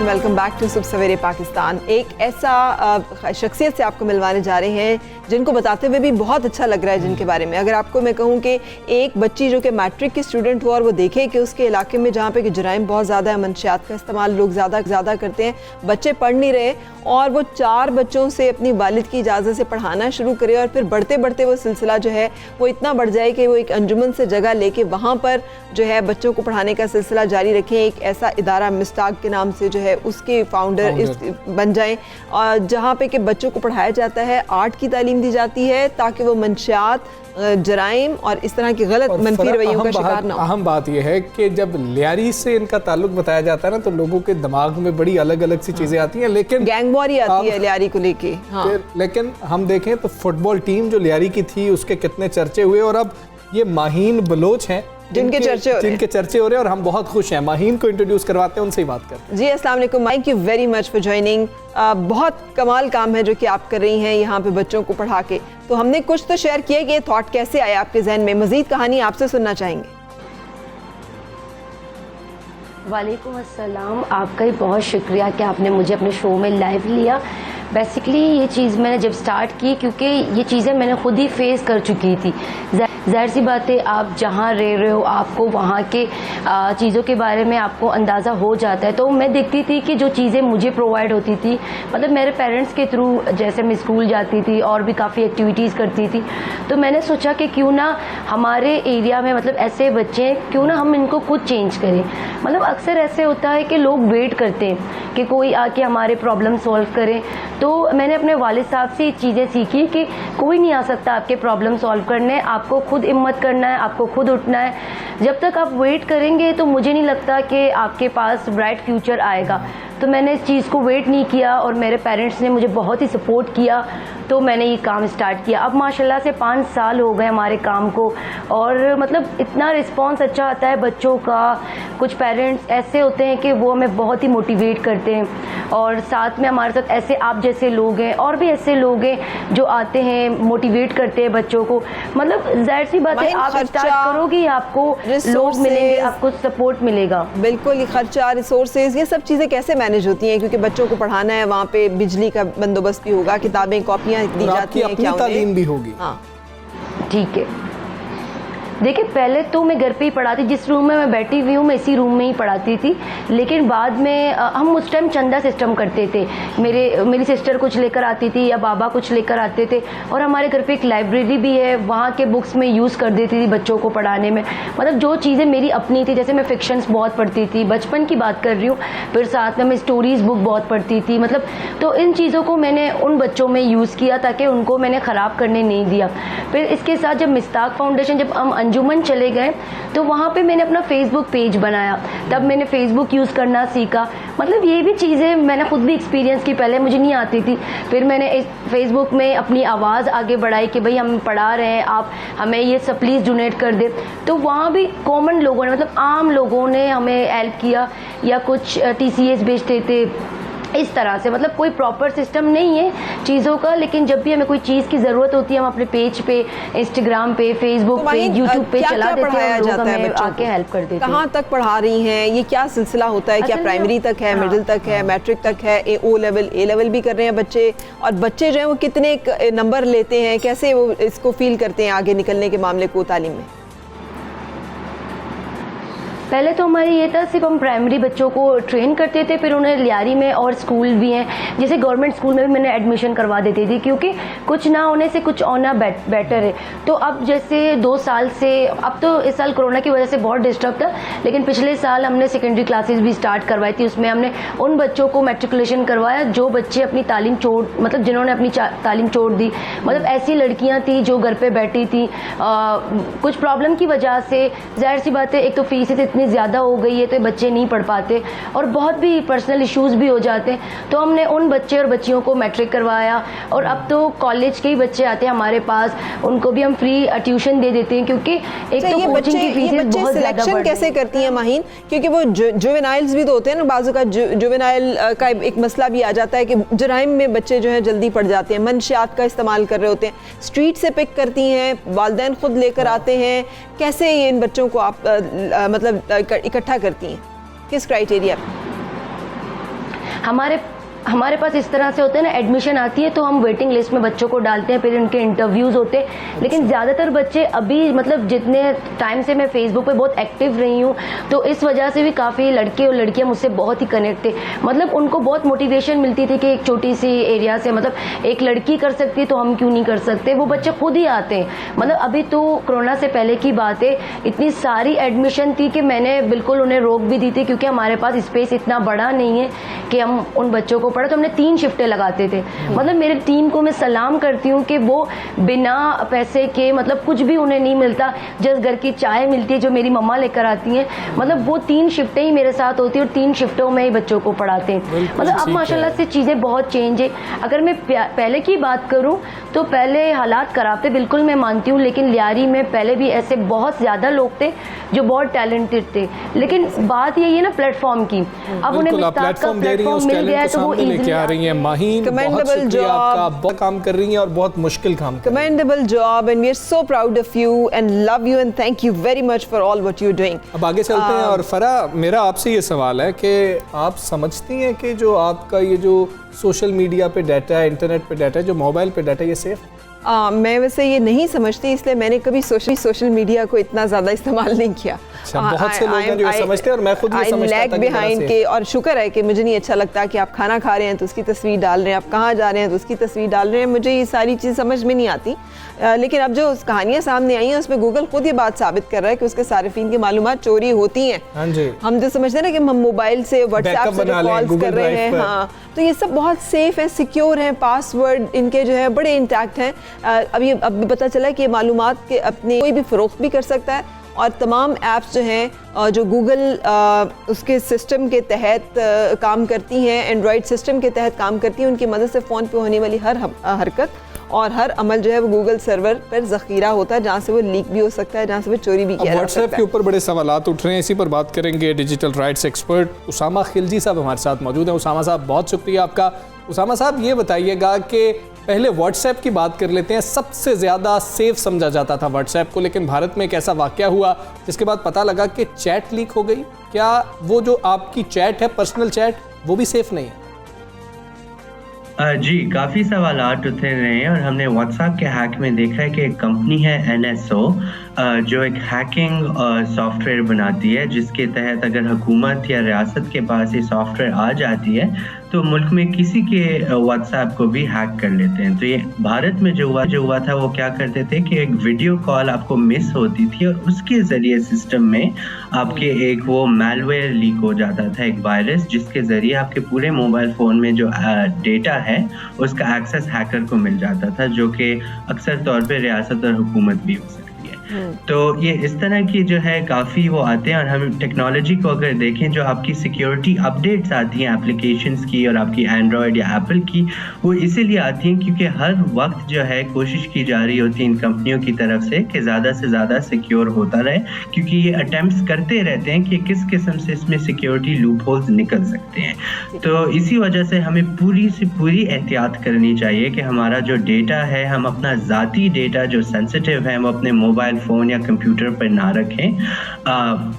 Welcome back to सुबह सवेरे पाकिस्तान। एक ऐसा शख्सियत से आपको मिलवाने जा रहे हैं जिनको बताते हुए भी बहुत अच्छा लग रहा है, जिनके बारे में अगर आपको मैं कहूँ कि एक बच्ची जो कि मैट्रिक की स्टूडेंट हो और वो देखे कि उसके इलाके में जहाँ पे कि जराइम बहुत ज़्यादा है, मनशियात का इस्तेमाल लोग ज़्यादा करते हैं, बच्चे पढ़ नहीं रहे और वो 4 बच्चों से अपनी वालिद की इजाज़त से पढ़ाना शुरू करे और फिर बढ़ते बढ़ते वो सिलसिला जो है वो इतना बढ़ जाए कि वो एक अंजुमन से जगह लेके वहाँ पर जो है बच्चों को पढ़ाने का सिलसिला जारी रखें। एक ऐसा इदारा मिस्ताक के नाम से जो है उसके फाउंडर बन जाएं और जहाँ पे कि बच्चों को पढ़ाया जाता है, आर्ट की तालीम दी जाती है ताकि वो मनशियात, जराइम और इस तरह की गलत मनफी रवैयों का शिकार ना हो। अहम बात यह है कि जब लियारी से इनका ताल्लुक बताया जाता है ना तो लोगों के दिमाग में बड़ी अलग अलग सी चीजें आती हैं, लेकिन गैंगवॉरी आती है लियारी को लेके। लेकिन हम देखें तो फुटबॉल टीम जो लियारी की थी उसके कितने चर्चे हुए और अब ये माहीन बलोच हैं जिनके चर्चे हो रहे हैं और हम बहुत खुश हैं। माहीन को इंट्रोड्यूस करवाते हैं, उनसे ही बात करते हैं। जी अस्सलाम वालेकुम, thank you very much for joining. बहुत कमाल काम है जो कि आप कर रही हैं यहाँ पे बच्चों को पढ़ा के। तो हमने कुछ तो शेयर किया कि ये थॉट कैसे आया आपके जहन में, मजीद कहानी आपसे सुनना चाहेंगे। वालेकुम अस्सलाम, आपका ही बहुत शुक्रिया कि आपने मुझे अपने शो में लाइव लिया। बेसिकली ये चीज़ मैंने जब स्टार्ट की क्योंकि ये चीज़ें मैंने खुद ही फेस कर चुकी थी। जाहिर सी बात है, आप जहाँ रह रहे हो आपको वहाँ के चीज़ों के बारे में आपको अंदाज़ा हो जाता है। तो मैं देखती थी कि जो चीज़ें मुझे प्रोवाइड होती थी, मतलब मेरे पेरेंट्स के थ्रू, जैसे मैं स्कूल जाती थी और भी काफ़ी एक्टिविटीज़ करती थी, तो मैंने सोचा कि क्यों ना हमारे एरिया में मतलब ऐसे बच्चे, क्यों ना हम इनको खुद चेंज करें। मतलब अक्सर ऐसे होता है कि लोग वेट करते हैं कि कोई आके हमारे प्रॉब्लम सॉल्व करे। तो मैंने अपने वालिद साहब से ये चीज़ें सीखी कि कोई नहीं आ सकता आपके प्रॉब्लम सॉल्व करने, आपको खुद हिम्मत करना है, आपको खुद उठना है। जब तक आप वेट करेंगे तो मुझे नहीं लगता कि आपके पास ब्राइट फ्यूचर आएगा। तो मैंने इस चीज़ को वेट नहीं किया और मेरे पेरेंट्स ने मुझे बहुत ही सपोर्ट किया, तो मैंने ये काम स्टार्ट किया। अब माशाल्लाह से 5 साल हो गए हमारे काम को और मतलब इतना रिस्पांस अच्छा आता है बच्चों का। कुछ पेरेंट्स ऐसे होते हैं कि वो हमें बहुत ही मोटिवेट करते हैं और साथ में हमारे साथ ऐसे आप जैसे लोग हैं और भी ऐसे लोग हैं जो आते हैं, मोटिवेट करते हैं बच्चों को। मतलब जाहिर सी बात है, आप स्टार्ट करोगे आपको लोग मिलेंगे, आपको सपोर्ट मिलेगा। बिल्कुल, खर्चा, रिसोर्सेज, ये सब चीज़ें कैसे मैनेज होती हैं? क्योंकि बच्चों को पढ़ाना है, वहाँ पे बिजली का बंदोबस्त भी होगा, किताबें कॉपियाँ दी जाती हैं, क्या तालीम भी होगी। हाँ ठीक है, देखिए पहले तो मैं घर पे ही पढ़ाती, जिस रूम में मैं बैठी हुई हूँ मैं इसी रूम में ही पढ़ाती थी। लेकिन बाद में हम उस टाइम चंदा सिस्टम करते थे। मेरी सिस्टर कुछ लेकर आती थी या बाबा कुछ लेकर आते थे और हमारे घर पे एक लाइब्रेरी भी है, वहाँ के बुक्स में यूज़ कर देती थी बच्चों को पढ़ाने में। मतलब जो चीज़ें मेरी अपनी थी, जैसे मैं फिक्शंस बहुत पढ़ती थी, बचपन की बात कर रही हूँ, फिर साथ में मैं स्टोरीज़ बुक बहुत पढ़ती थी। मतलब तो इन चीज़ों को मैंने उन बच्चों में यूज़ किया ताकि उनको मैंने ख़राब करने नहीं दिया। फिर इसके साथ जब मिस्ताक फाउंडेशन, जब हम अंजुमन चले गए तो वहाँ पे मैंने अपना फेसबुक पेज बनाया, तब मैंने फेसबुक यूज़ करना सीखा। मतलब ये भी चीज़ें मैंने खुद भी एक्सपीरियंस की, पहले मुझे नहीं आती थी। फिर मैंने इस फेसबुक में अपनी आवाज़ आगे बढ़ाई कि भाई हम पढ़ा रहे हैं, आप हमें ये सब प्लीज़ डोनेट कर दे। तो वहाँ भी कॉमन लोगों ने, मतलब आम लोगों ने हमें हेल्प किया या कुछ TCS भेजते थे इस तरह से। मतलब कोई प्रॉपर सिस्टम नहीं है चीज़ों का, लेकिन जब भी हमें कोई चीज़ की ज़रूरत होती है हम अपने पेज पे, इंस्टाग्राम पे, फेसबुक पे, यूट्यूब पे चला देते हैं और लोग हमें आके हेल्प कर देते हैं। कहाँ तक पढ़ा रही हैं, ये क्या सिलसिला होता है? क्या प्राइमरी तक है, मिडिल तक है, मैट्रिक तक है, O लेवल, A लेवल भी कर रहे हैं बच्चे? और बच्चे जो हैं वो कितने नंबर लेते हैं, कैसे वो इसको फील करते हैं आगे निकलने के मामले को तालीम में? पहले तो हमारी ये था सिर्फ हम प्राइमरी बच्चों को ट्रेन करते थे, फिर उन्हें लियारी में और स्कूल भी हैं, जैसे गवर्नमेंट स्कूल में भी मैंने एडमिशन करवा देती थी क्योंकि कुछ ना होने से कुछ होना बेटर है। तो अब जैसे 2 साल से, अब तो इस साल कोरोना की वजह से बहुत डिस्टर्ब था, लेकिन पिछले साल हमने सेकेंडरी क्लासेस भी स्टार्ट करवाई थी। उसमें हमने उन बच्चों को मैट्रिकुलेशन करवाया जो बच्चे अपनी तालीम छोड़, मतलब जिन्होंने अपनी तालीम छोड़ दी। मतलब ऐसी लड़कियाँ थी जो घर पर बैठी थी कुछ प्रॉब्लम की वजह से। जाहिर सी बात है, एक तो फीस इतनी ज़्यादा हो गई है तो बच्चे नहीं पढ़ पाते और बहुत भी पर्सनल इश्यूज भी हो जाते हैं। तो हमने उन बच्चे और बच्चियों को मैट्रिक करवाया और अब तो कॉलेज के ही बच्चे आते हैं हमारे पास, उनको भी हम फ्री ट्यूशन दे देते हैं क्योंकि एक तो कोचिंग की फीस बहुत ज़्यादा। सिलेक्शन कैसे करती हैं माहीन? क्योंकि वो जुवेनाइल्स भी तो होते हैं ना, बाजू का जुवेनाइल का एक मसला भी आ जाता है कि जराइम में बच्चे जो है जल्दी पड़ जाते हैं, मनशियात का इस्तेमाल कर रहे होते हैं, स्ट्रीट से पिक करती हैं, वालिदैन खुद लेकर आते हैं। कैसे ये इन बच्चों को आप मतलब इकट्ठा करती हैं, किस क्राइटेरिया पर? हमारे पास इस तरह से होते हैं ना, एडमिशन आती है तो हम वेटिंग लिस्ट में बच्चों को डालते हैं, फिर उनके इंटरव्यूज़ होते हैं। लेकिन ज़्यादातर बच्चे अभी मतलब जितने टाइम से मैं फेसबुक पे बहुत एक्टिव रही हूँ तो इस वजह से भी काफ़ी लड़के और लड़कियाँ मुझसे बहुत ही कनेक्ट थे। मतलब उनको बहुत मोटिवेशन मिलती थी कि एक छोटी सी एरिया से मतलब एक लड़की कर सकती है तो हम क्यों नहीं कर सकते। वो बच्चे खुद ही आते हैं। मतलब अभी तो कोरोना से पहले की बात है, इतनी सारी एडमिशन थी कि मैंने बिल्कुल उन्हें रोक भी दी थी क्योंकि हमारे पास स्पेस इतना बड़ा नहीं है कि हम उन बच्चों को पढ़ा। तो हमने 3 शिफ्टें लगाते थे। मतलब मेरे टीम को मैं सलाम करती हूँ कि वो बिना पैसे के, मतलब कुछ भी उन्हें नहीं मिलता, जस्ट घर की चाय मिलती है जो मेरी मम्मा लेकर आती हैं। मतलब वो 3 शिफ्टें ही मेरे साथ होती है और 3 शिफ्टों में ही बच्चों को पढ़ाते हैं। मतलब अब माशाल्लाह से चीज़ें बहुत चेंज है। अगर मैं पहले की बात करूँ तो पहले हालात खराब थे, बिल्कुल मैं मानती हूँ, लेकिन लियारी में पहले भी ऐसे बहुत ज़्यादा लोग थे जो बहुत टैलेंटेड थे। लेकिन बात यही है ना प्लेटफॉर्म की, अब उन्हें प्लेटफॉर्म मिल गया है तो वो इजीली आ रही हैं। माहीन, कमेंडेबल जॉब, बहुत काम कर रही हैं और बहुत मुश्किल काम कर रही हैं। Commendable job and we are so proud of you and love you and thank you very much for all what you are doing. अब आगे चलते हैं और फरा, मेरा आपसे ये सवाल है कि आप समझती हैं कि जो आपका ये जो सोशल मीडिया पे डाटा है, इंटरनेट पे डाटा है, जो मोबाइल पे डाटा है, ये सेफ? मैं वैसे ये नहीं समझती, इसलिए मैंने कभी सोशल मीडिया को इतना ज़्यादा इस्तेमाल नहीं किया। अच्छा, बहुत से लोग हैं जो ये समझते हैं और मैं खुद ये समझता था कि बिहाइंड के, और शुक्र है कि मुझे नहीं अच्छा लगता कि आप खाना खा रहे हैं तो उसकी तस्वीर डाल रहे हैं, आप कहाँ जा रहे हैं तो उसकी तस्वीर डाल रहे हैं। मुझे ये सारी चीज़ समझ में नहीं आती। लेकिन अब जो कहानियाँ सामने आई हैं उसमें गूगल खुद ये बात साबित कर रहा है कि उसके सारिफीन की मालूमात चोरी होती हैं। हाँ जी। हम जो समझते हैं ना कि हम मोबाइल से व्हाट्सएप से कॉल्स कर रहे हैं, हाँ, तो ये सब बहुत सेफ है, सिक्योर है, पासवर्ड इनके जो है बड़े इंटैक्ट हैं। अब पता चला कि ये मालूमात के अपने कोई भी फ़रोख्त भी कर सकता है और तमाम ऐप्स जो हैं जो गूगल उसके सिस्टम के तहत काम करती हैं, एंड्रॉयड सिस्टम के तहत काम करती हैं, उनकी मदद से फ़ोन पे होने वाली हर हरकत और हर अमल जो है वो गूगल सर्वर पर ज़ख़ीरा होता है, जहाँ से वो लीक भी हो सकता है, जहाँ से वो चोरी भी किया जा सकता है। व्हाट्सएप के ऊपर बड़े सवालात उठ रहे हैं, इसी पर बात करेंगे। Digital rights expert Usama Khilji साहब हमारे साथ मौजूद हैं। उसामा साहब, बहुत शुक्रिया आपका। उसामा साहब, ये बताइएगा कि पहले व्हाट्सएप की बात कर लेते हैं। सबसे ज़्यादा सेफ समझा जाता था व्हाट्सएप को, लेकिन भारत में एक ऐसा वाक़या हुआ जिसके बाद पता लगा कि चैट लीक हो गई। क्या वो जो आपकी चैट है, पर्सनल चैट, वो भी सेफ नहीं है? जी, काफ़ी सवालात उठे रहे हैं और हमने व्हाट्सएप के हैक में देखा है कि एक कंपनी है NSO जो एक हैकिंग सॉफ्टवेयर बनाती है, जिसके तहत अगर हुकूमत या रियासत के पास ये सॉफ्टवेयर आ जाती है तो मुल्क में किसी के व्हाट्सएप को भी हैक कर लेते हैं। तो ये भारत में जो हुआ था वो क्या करते थे कि एक वीडियो कॉल आपको मिस होती थी और उसके ज़रिए सिस्टम में आपके एक वो मैलवेयर लीक हो जाता था, एक वायरस, जिसके ज़रिए आपके पूरे मोबाइल फ़ोन में जो डेटा है उसका एक्सेस हैकर को मिल जाता था, जो कि अक्सर तौर पे रियासत और हुकूमत भी हो सकती है। तो ये इस तरह की जो है काफ़ी वो आते हैं। और हम टेक्नोलॉजी को अगर देखें, जो आपकी सिक्योरिटी अपडेट्स आती हैं एप्लीकेशंस की और आपकी एंड्रॉयड या एप्पल की, वो इसीलिए आती हैं क्योंकि हर वक्त जो है कोशिश की जा रही होती है इन कंपनियों की तरफ से कि ज़्यादा से ज़्यादा सिक्योर होता रहे, क्योंकि ये अटेम्प्ट्स करते रहते हैं कि किस किस्म से इसमें सिक्योरिटी लूप होल्स निकल सकते हैं। तो इसी वजह से हमें पूरी से पूरी एहतियात करनी चाहिए कि हमारा जो डेटा है, हम अपना ज़ाती डेटा जो सेंसिटिव है वो अपने मोबाइल फ़ोन या कंप्यूटर पर ना रखें।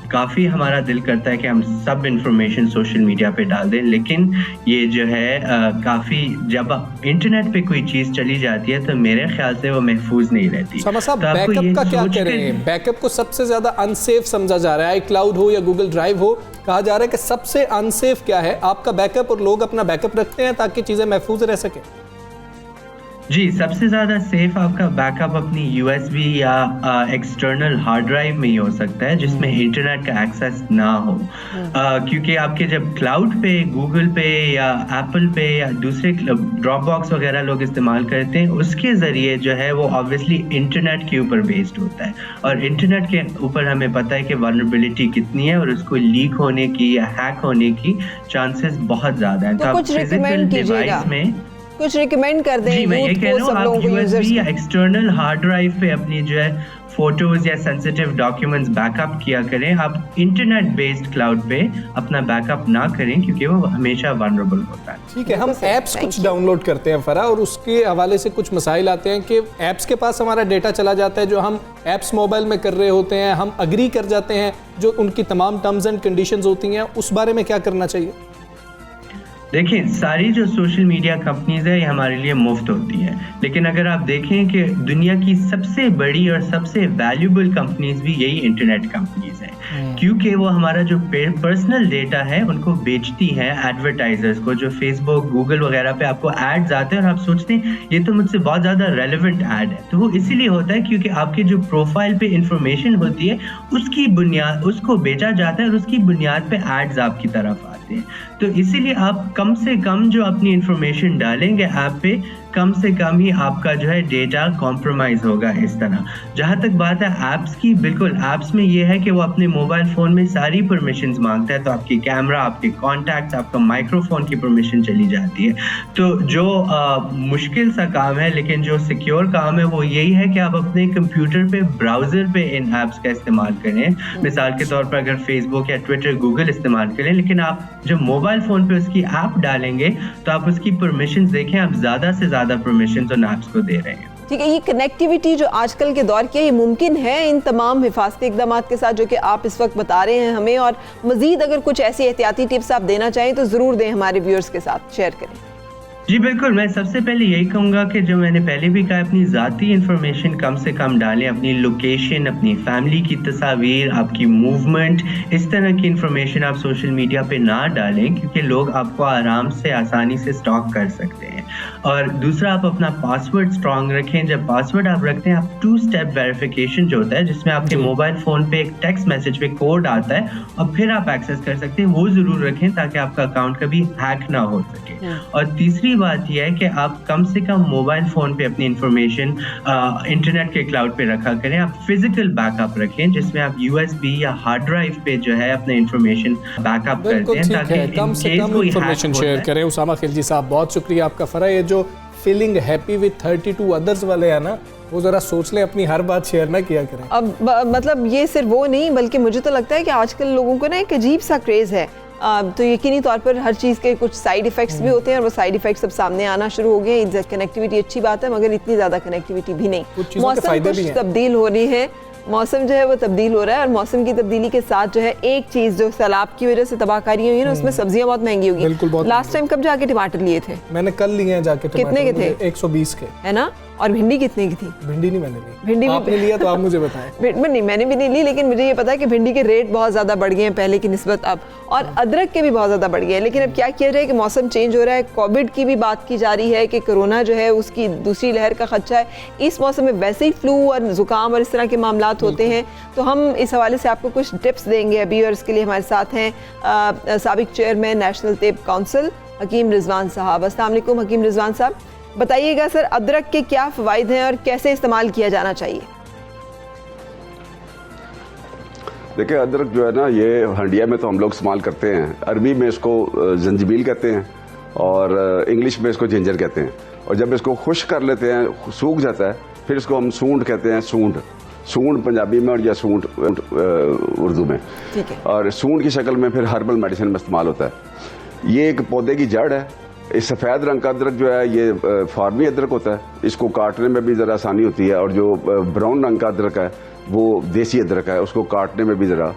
काफ़ी हमारा दिल करता है कि हम सब इंफॉर्मेशन सोशल मीडिया पे डाल दें, लेकिन ये जो है काफ़ी, जब इंटरनेट पे कोई चीज़ चली जाती है तो मेरे ख्याल से वो महफूज नहीं रहती। साहब, बैकअप का क्या कह रहे हैं? बैकअप को सबसे ज़्यादा अनसेफ समझा जा रहा है। क्लाउड हो या गूगल ड्राइव हो, कहा जा रहा है कि सबसे अनसेफ क्या है? आपका बैकअप, और लोग अपना बैकअप रखते हैं ताकि चीज़ें महफूज रह सकें। जी, सबसे ज़्यादा सेफ आपका बैकअप अपनी USB या एक्सटर्नल हार्ड ड्राइव में ही हो सकता है, जिसमें इंटरनेट का एक्सेस ना हो। क्योंकि आपके जब क्लाउड पे, गूगल पे या एप्पल पे या दूसरे ड्रॉपबॉक्स वगैरह लोग इस्तेमाल करते हैं, उसके ज़रिए जो है वो ऑब्वियसली इंटरनेट के ऊपर बेस्ड होता है, और इंटरनेट के ऊपर हमें पता है कि वल्नरेबिलिटी कितनी है और उसको लीक होने की या हैक होने की चांसेस बहुत ज़्यादा हैं। तो कुछ रिकमेंड कीजिएगा, कुछ रिकमेंड कर दें। जी, मैं ये कह रहा हूँ, आप USB या एक्सटर्नल हार्ड ड्राइव पे अपनी जो है फोटोज या सेंसिटिव डॉक्यूमेंट्स बैकअप किया करें। आप इंटरनेट बेस्ड क्लाउड पे अपना बैकअप ना करें क्योंकि वो हमेशा वल्नरेबल होता है। ठीक है, हम ऐप्स कुछ डाउनलोड करते हैं फरा, और उसके हवाले से कुछ मसाइल आते हैं कि ऐप्स के पास हमारा डेटा चला जाता है, जो हम ऐप्स मोबाइल में कर रहे होते हैं, हम अग्री कर जाते हैं जो उनकी तमाम टर्म्स एंड कंडीशंस होती हैं, उस बारे में क्या करना चाहिए? देखिए, सारी जो सोशल मीडिया कंपनीज है ये हमारे लिए मुफ्त होती हैं, लेकिन अगर आप देखें कि दुनिया की सबसे बड़ी और सबसे वैल्यूबल कंपनीज भी यही इंटरनेट कंपनीज हैं, क्योंकि वो हमारा जो पर्सनल डेटा है उनको बेचती हैं एडवर्टाइजर्स को, जो फेसबुक, गूगल वगैरह पे आपको एड्स आते हैं और आप सोचते हैं ये तो मुझसे बहुत ज़्यादा रेलिवेंट एड है। तो वो इसीलिए होता है क्योंकि आपकी जो प्रोफाइल पे इंफॉर्मेशन होती है उसकी बुनियाद, उसको बेचा जाता है और उसकी बुनियाद पे एड्स आपकी तरफ आते हैं। तो इसीलिए आप कम से कम जो अपनी इंफॉर्मेशन डालेंगे ऐप पे, कम से कम ही आपका जो है डेटा कॉम्प्रोमाइज होगा इस तरह। जहाँ तक बात है ऐप्स की, बिल्कुल ऐप्स में ये है कि वो अपने मोबाइल फ़ोन में सारी परमिशंस मांगता है, तो आपकी कैमरा, आपके कॉन्टैक्ट्स, आपका माइक्रोफोन की परमिशन चली जाती है। तो जो मुश्किल सा काम है लेकिन जो सिक्योर काम है वो यही है कि आप अपने कंप्यूटर पे, ब्राउज़र पे इन ऐप्स का इस्तेमाल करें। मिसाल के तौर पर अगर फेसबुक या ट्विटर, गूगल इस्तेमाल करें, लेकिन आप जब मोबाइल फ़ोन पे उसकी ऐप डालेंगे तो आप उसकी परमिशंस देखें, आप ज़्यादा से ज़्यादा परमिशंस उन ऐप्स को दे रहे हैं। ठीक है, ये कनेक्टिविटी जो आजकल के दौर की है, ये मुमकिन है इन तमाम हिफाजती इक़दामात के साथ जो कि आप इस वक्त बता रहे हैं हमें, और मज़ीद अगर कुछ ऐसी एहतियाती टिप्स आप देना चाहें तो ज़रूर दें, हमारे व्यूअर्स के साथ शेयर करें। जी बिल्कुल, मैं सबसे पहले यही कहूँगा कि जो मैंने पहले भी कहा, अपनी ज़ाती इन्फॉर्मेशन कम से कम डालें, अपनी लोकेशन, अपनी फैमिली की तस्वीर, आपकी मूवमेंट, इस तरह की इन्फॉर्मेशन आप सोशल मीडिया पे ना डालें क्योंकि लोग आपको आराम से, आसानी से स्टॉक कर सकते हैं। और दूसरा, आप अपना पासवर्ड स्ट्रॉन्ग रखें। जब पासवर्ड आप रखते हैं, आप 2 स्टेप वेरिफिकेशन जो होता है जिसमें आपके मोबाइल फ़ोन पे एक टेक्स्ट मैसेज पे कोड आता है और फिर आप एक्सेस कर सकते हैं, वो ज़रूर रखें ताकि आपका अकाउंट कभी हैक ना हो सके। और तीसरी बात यह है कि आप कम से कम मोबाइल फ़ोन पे अपनी इंफॉर्मेशन इंटरनेट के क्लाउड पे रखा करें। आप फिजिकल बैकअप रखें जिसमें आप USB या हार्ड ड्राइव पे जो है अपने इंफॉर्मेशन बैकअप करते हैं ताकि कम से कम इंफॉर्मेशन शेयर करें। उसामा खिलजी साहब, बहुत शुक्रिया आपका। फरा, ये जो फीलिंग हैप्पी विद 32 अदर्स वाले हैं ना, वो ज़रा सोच लें, अपनी हर बात शेयर ना किया करें। अब मतलब ये सिर्फ वो नहीं, बल्कि मुझे तो लगता है कि आजकल लोगों को ना एक अजीब सा क्रेज़ है। तो यकीनी तौर पर हर चीज़ के कुछ साइड इफ़ेक्ट्स भी होते हैं और वो साइड इफ़ेक्ट्स अब सामने आना शुरू हो गए हैं। कनेक्टिविटी अच्छी बात है मगर इतनी ज़्यादा कनेक्टिविटी भी नहीं। मौसम कुछ तब्दील हो रही है, मौसम जो है वो तब्दील हो रहा है और मौसम की तब्दीली के साथ जो है एक चीज़ जो सैलाब की वजह से तबाहकारी हुई है ना, उसमें सब्जियां बहुत महंगी होगी। लास्ट टाइम कब जाके टमाटर लिए थे? मैंने कल लिए हैं जाके। कितने के थे? 120 के, है ना? और भिंडी कितने की थी? भिंडी नहीं मैंने ली। भिंडी आपने लिया तो आप मुझे बताएं। नहीं, मैंने भी नहीं ली, लेकिन मुझे ये पता है कि भिंडी के रेट बहुत ज़्यादा बढ़ गए हैं पहले की निस्बत अब, और अदरक के भी बहुत ज़्यादा बढ़ गए हैं। लेकिन अब क्या किया जाए कि मौसम चेंज हो रहा है, कोविड की भी बात की जा रही है कि कोरोना जो है उसकी दूसरी लहर का खदशा है। इस मौसम में वैसे ही फ्लू और ज़ुकाम और इस तरह के मामलात होते हैं, तो हम इस हवाले से आपको कुछ टिप्स देंगे अभी। और इसके लिए हमारे साथ हैं साबिक चेयरमैन नेशनल तेब काउंसिल हकीम रिजवान साहब। अस्सलाम वालेकुम हकीम रिजवान साहब, बताइएगा सर, अदरक के क्या फ़वाइद हैं और कैसे इस्तेमाल किया जाना चाहिए? देखिए, अदरक जो है ना, ये हंडिया में तो हम लोग इस्तेमाल करते हैं, अरबी में इसको जंजीबील कहते हैं और इंग्लिश में इसको जिंजर कहते हैं। और जब इसको खुश्क कर लेते हैं, सूख जाता है, फिर इसको हम सूंड कहते हैं। सूंड पंजाबी में और या सूंड उर्दू में, ठीक है। और सूंड की शक्ल में फिर हर्बल मेडिसिन में इस्तेमाल होता है। ये एक पौधे की जड़ है। इस सफ़ेद रंग का अदरक जो है ये फार्मी अदरक होता है, इसको काटने में भी ज़रा आसानी होती है। और जो ब्राउन रंग का अदरक है वो देसी अदरक है, उसको काटने में भी ज़रा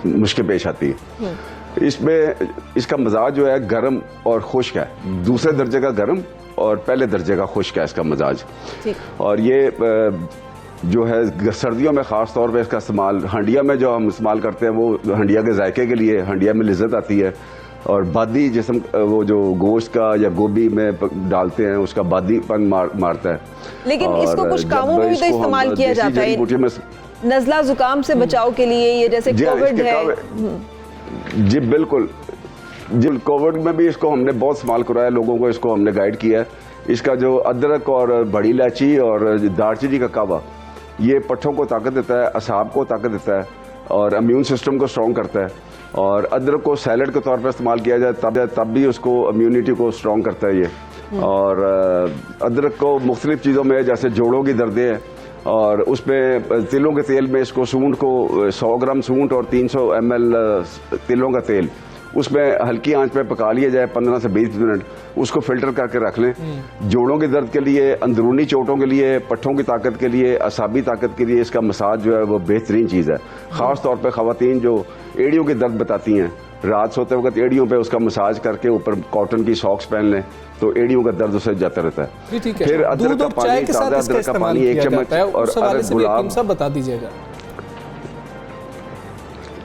मुश्किल पेश आती है। इसमें इसका मजाज जो है गर्म और खुश्क है, दूसरे दर्जे का गर्म और पहले दर्जे का खुश्क है इसका मजाज। और ये जो है सर्दियों में ख़ास तौर पे इसका इस्तेमाल हंडिया में जो हम इस्तेमाल करते हैं वो हंडिया के जायके के लिए, हंडिया में लिज्जत आती है। और बादी जिस्म, वो जो गोश्त का या गोभी में डालते हैं उसका बादीपन मारता है। लेकिन इसको कुछ कामों में भी तो इस्तेमाल किया जाता है, नज़ला जुकाम से बचाव के लिए, ये जैसे कोविड है। जी बिल्कुल, जी कोविड में भी इसको हमने बहुत इस्तेमाल कराया, लोगों को इसको हमने गाइड किया है। इसका जो अदरक और बड़ी इलायची और दालचीनी का कावा, ये पट्ठों को ताकत देता है, असाब को ताकत देता है और इम्यून सिस्टम को स्ट्रॉन्ग करता है। और अदरक को सैलड के तौर पर इस्तेमाल किया जाए तब भी उसको इम्यूनिटी को स्ट्रॉन्ग करता है ये। और अदरक को मुख्तलिफ चीज़ों में, जैसे जोड़ों की दर्दें हैं और उसमें तिलों के तेल में इसको सूंठ को 100 ग्राम सूंठ और 300 ml तिलों का तेल उसमें हल्की आंच पे पका लिया जाए 15 से 20 मिनट, उसको फिल्टर करके रख लें। जोड़ों के दर्द के लिए, अंदरूनी चोटों के लिए, पट्ठों की ताकत के लिए, असाबी ताकत के लिए इसका मसाज जो है वो बेहतरीन चीज़ है। ख़ास तौर पे ख़वातीन जो एड़ियों के दर्द बताती हैं रात सोते वक्त एड़ियों पे उसका मसाज करके ऊपर कॉटन की सॉक्स पहन लें तो एड़ियों का दर्द उससे जाता रहता है। ठीक है। फिर अदरक का पानी, ताज़ा अदरक का पानी 1 चम्मच और अदरक गुलाब। सब बता दीजिएगा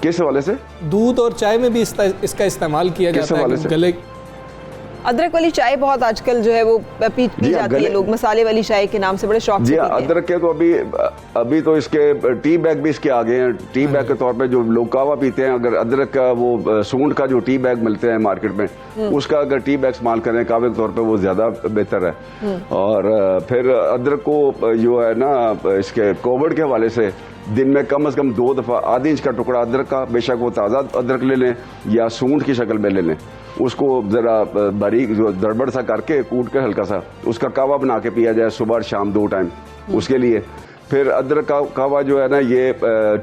किस हवाले से? दूध और चाय में भी इसका इस्तेमाल किया जाता है गले। अदरक वाली चाय बहुत आजकल जो है वो पी जाती है, लोग मसाले वाली चाय के नाम से बड़े शौक से पीते हैं। अदरक के तो अभी तो इसके टी बैग भी इसके आ गए हैं। टी बैग के तौर पे जो लोग कावा पीते हैं, अगर अदरक का वो सूंड का जो टी बैग मिलते हैं मार्केट में, उसका अगर टी बैग इस्तेमाल करें कावे के तौर पे वो ज्यादा बेहतर है। और फिर अदरक को जो है ना इसके कोविड के हवाले से दिन में कम से कम 2 दफ़ा आधी इंच का टुकड़ा अदरक का, बेशक वो ताज़ा अदरक ले लें या सूंड की शक्ल में ले लें, उसको ज़रा बारीक जो दरबड़ सा करके कूट कर हल्का सा उसका कावा बना के पिया जाए सुबह और शाम 2 टाइम उसके लिए। फिर अदरक का कावा जो है ना ये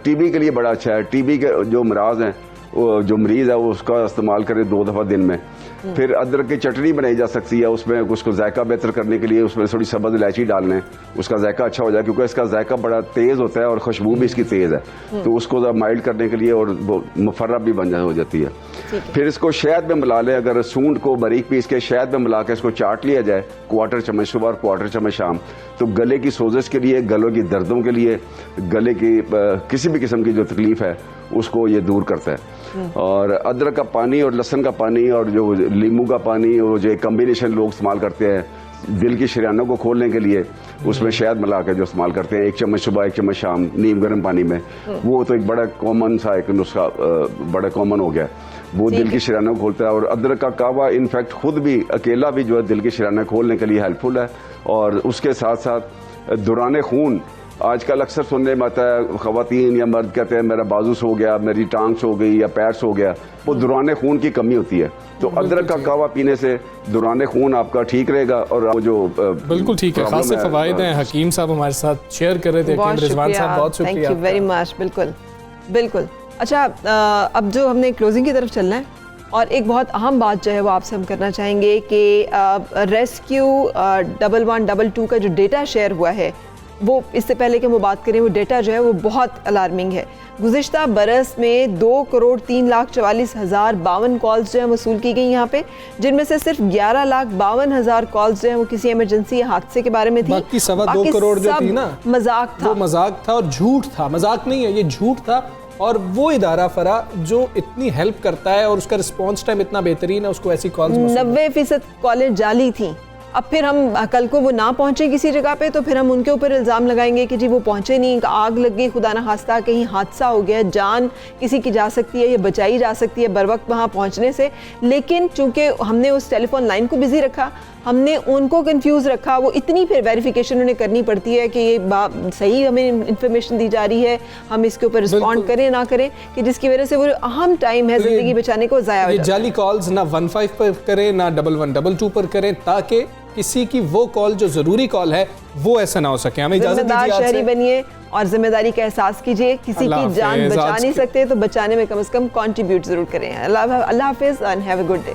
टीबी के लिए बड़ा अच्छा है। टीबी के जो मराज हैं जो मरीज़ है वो उसका इस्तेमाल करें 2 दफ़ा दिन में। फिर अदरक की चटनी बनाई जा सकती है, उसमें उसको जायका बेहतर करने के लिए उसमें थोड़ी सब्ज़ इलायची डाल लें, उसका जायका अच्छा हो जाए, क्योंकि इसका जायका बड़ा तेज़ होता है और खुशबू भी इसकी तेज़ है, तो उसको माइल्ड करने के लिए और मुफर्रब भी बन हो जाती है। फिर इसको शहद में मिला लें, अगर सूंड को बारीक पीस के शहद में मिला के इसको चाट लिया जाए 1/4 चम्मच सुबह और 1/4 चम्मच शाम, तो गले की सोजिश के लिए, गलों की दर्दों के लिए, गले की किसी भी किस्म की जो तकलीफ है उसको ये दूर करता है। और अदरक का पानी और लहसुन का पानी और जो नींबू का पानी और जो कम्बिनेशन लोग इस्तेमाल करते हैं दिल की शरियानों को खोलने के लिए, उसमें शहद मिला के जो इस्तेमाल करते हैं 1 चम्मच सुबह 1 चम्मच शाम नीम गर्म पानी में, वो तो एक बड़ा कॉमन सा एक नुस्खा बड़ा कॉमन हो गया, वो दिल की शरियानों को खोलता है। और अदरक का कावा इनफैक्ट खुद भी अकेला भी जो है दिल की शरियानों खोलने के लिए हेल्पफुल है। और उसके साथ साथ दौरान खून आजकल अक्सर सुनने में आता है, ख़वातीन या मर्द कहते हैं मेरा बाजू सो गया, मेरी टांग सो गई या पैर सो गया, वो दौरान खून की कमी होती है। तो अदरक का कावा पीने से दौरान खून आपका ठीक रहेगा। और वो जो बिल्कुल ठीक है, खासे फवायद हैं। हकीम साहब हमारे साथ शेयर कर रहे थे। रिजवान साहब बहुत शुक्रिया, थैंक यू वेरी मच। बिल्कुल बिल्कुल। अच्छा, अब जो हमने क्लोजिंग की तरफ चलना है और एक बहुत अहम बात जो है वो आपसे हम करना चाहेंगे कि रेस्क्यू 1122 का जो डेटा शेयर हुआ है वो, इससे पहले कि हम वो बात करें, वो डेटा जो है वो बहुत अलार्मिंग है। गुज़िश्ता बरस में 2,03,44,052 कॉल्स जो है वसूल की गई यहाँ पे, जिनमें से सिर्फ 11,52,000 कॉल्स जो है वो किसी इमरजेंसी या हादसे के बारे में थी। बाकी 2.25 करोड़ जो थी ना, मजाक था, वो मजाक था और झूठ था। मजाक नहीं है, ये झूठ था। और वो इदारा फरा जो इतनी हेल्प करता है और उसका रिस्पॉन्स टाइम इतना बेहतरीन है, उसको ऐसी कॉल्स 90% कॉलेज जाली थी। अब फिर हम कल को वो ना पहुंचे किसी जगह पे तो फिर हम उनके ऊपर इल्ज़ाम लगाएंगे कि जी वो पहुंचे नहीं, आग लग गई, खुदा ना खास्ता कहीं हादसा हो गया, जान किसी की जा सकती है, ये बचाई जा सकती है बर वक्त वहाँ पहुँचने से। लेकिन चूंकि हमने उस टेलीफोन लाइन को बिजी रखा, हमने उनको कंफ्यूज रखा, वो इतनी फिर वेरिफिकेशन उन्हें करनी पड़ती है कि ये सही हमें इंफॉर्मेशन दी जा रही है, हम इसके ऊपर रिस्पॉन्ड करें ना करें, कि जिसकी वजह से वो अहम टाइम है जिंदगी बचाने को ज़ाया हो जाता है। जाली कॉल्स ना 15 पर करें ना 1122 पर करें, ताकि किसी की वो कॉल जो जरूरी कॉल है वो ऐसा ना हो सके। हमें इजाजत दीजिए, जिम्मेदार शहरी बनिए और जिम्मेदारी का एहसास कीजिए। किसी की जान बचा नहीं सकते तो बचाने में कम से कम कंट्रीब्यूट जरूर करें। अल्लाह हाफिज़ and have a good day.